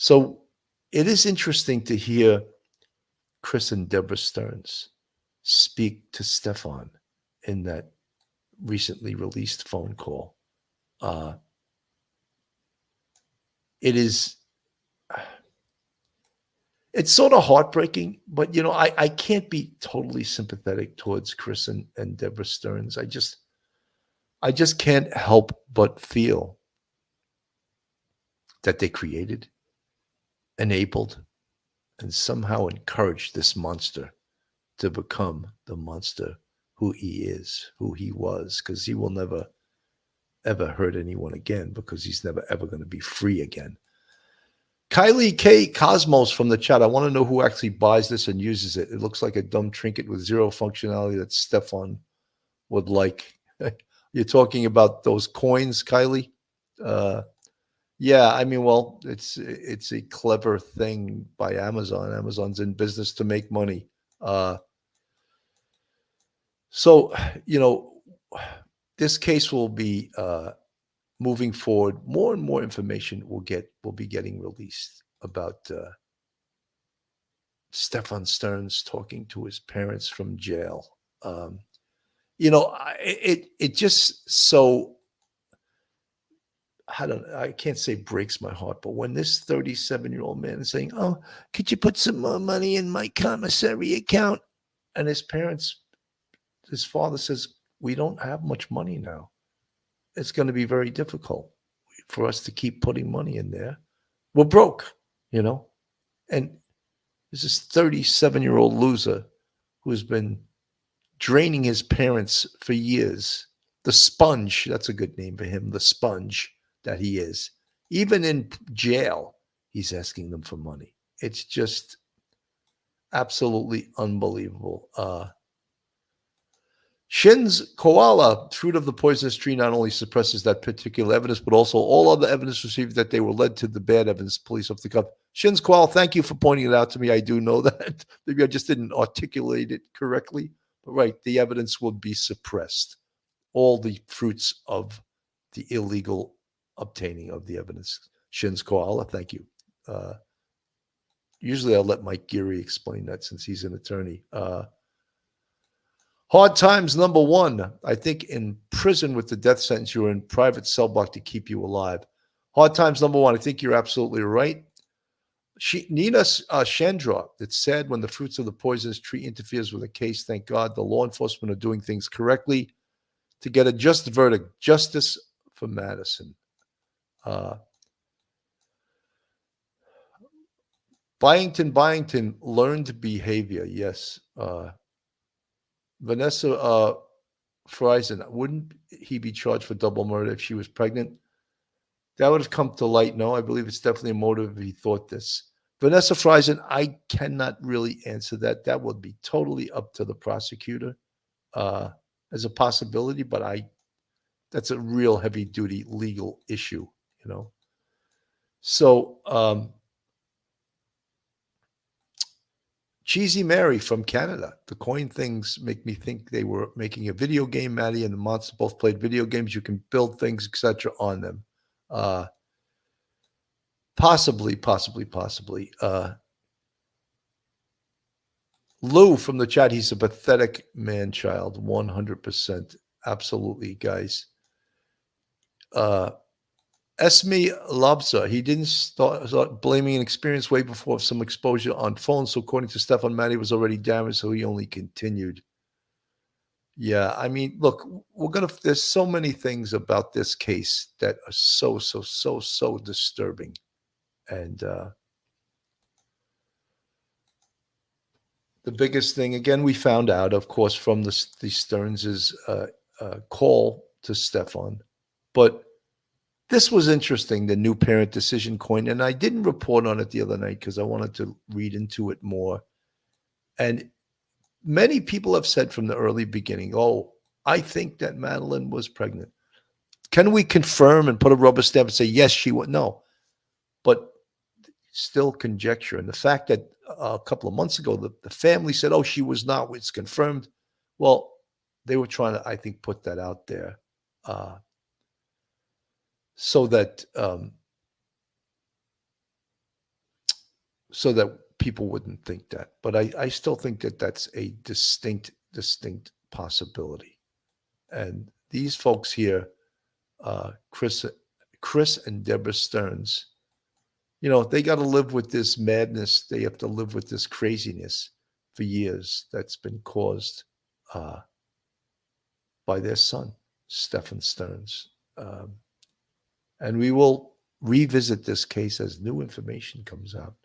So it is interesting to hear Chris and Deborah Stearns speak to Stephan in that recently released phone call. Uh, it is, it's sort of heartbreaking, but I can't be totally sympathetic towards Chris and Deborah Stearns. I just can't help but feel that they created, enabled, and somehow encouraged this monster to become the monster who he is, who he was, because he will never, ever hurt anyone again because he's never, ever going to be free again. Kylie Cosmos from the chat. I want to know who actually buys this and uses it. It looks like a dumb trinket with zero functionality that Stephan would like. You're talking about those coins, Kylie? Yeah, I mean, well, it's a clever thing by Amazon. Amazon's in business to make money. So, this case will be moving forward. More and more information will be getting released about Stephan Sterns talking to his parents from jail. It just so I can't say breaks my heart, but when this 37-year-old man is saying, "Oh, could you put some more money in my commissary account?" and his father says, "We don't have much money now. It's going to be very difficult for us to keep putting money in there. We're broke, And there's this 37-year-old loser who's been draining his parents for years. The sponge, that's a good name for him, the sponge that he is. Even in jail, he's asking them for money. It's just absolutely unbelievable. Shin's Koala, fruit of the poisonous tree, not only suppresses that particular evidence, but also all other evidence received that they were led to the bad evidence police off the cuff. Shin's Koala, thank you for pointing it out to me. I do know that. Maybe I just didn't articulate it correctly. But right, the evidence will be suppressed. All the fruits of the illegal obtaining of the evidence. Shin's Koala, thank you. Usually I'll let Mike Geary explain that since he's an attorney. Hard times, number one. I think in prison with the death sentence, you're in private cell block to keep you alive. Hard times, number one. I think you're absolutely right. Nina Chandra, it's sad when the fruits of the poisonous tree interferes with a case. Thank God the law enforcement are doing things correctly to get a just verdict. Justice for Madison. Byington, learned behavior. Yes. Vanessa Friesen, wouldn't he be charged for double murder if she was pregnant? That would have come to light. No, I believe it's definitely a motive if he thought this. Vanessa Friesen, I cannot really answer that. That would be totally up to the prosecutor as a possibility, but that's a real heavy-duty legal issue, So, Cheesy Mary from Canada. The coin things make me think they were making a video game. Maddie and the monster both played video games. You can build things, etc. on them. Possibly. Lou from the chat, he's a pathetic man-child, 100%. Absolutely, guys. Esme Lobsa, he didn't start blaming an experience way before some exposure on phones. So according to Stephan, Matty was already damaged, so he only continued. Yeah, I mean, look, there's so many things about this case that are so disturbing. And the biggest thing, again, we found out, of course, from the Stearns' call to Stephan. But this was interesting, the new parent decision coin. And I didn't report on it the other night because I wanted to read into it more. And many people have said from the early beginning, oh, I think that Madeline was pregnant. Can we confirm and put a rubber stamp and say, yes, she was? No. But still conjecture. And the fact that a couple of months ago, the family said, oh, she was not, it's confirmed. Well, they were trying to, I think, put that out there so that so that people wouldn't think that. But I still think that that's a distinct possibility. And these folks here, Chris and Deborah Sterns, they got to live with this madness. They have to live with this craziness for years that's been caused by their son, Stephan Sterns. And we will revisit this case as new information comes out.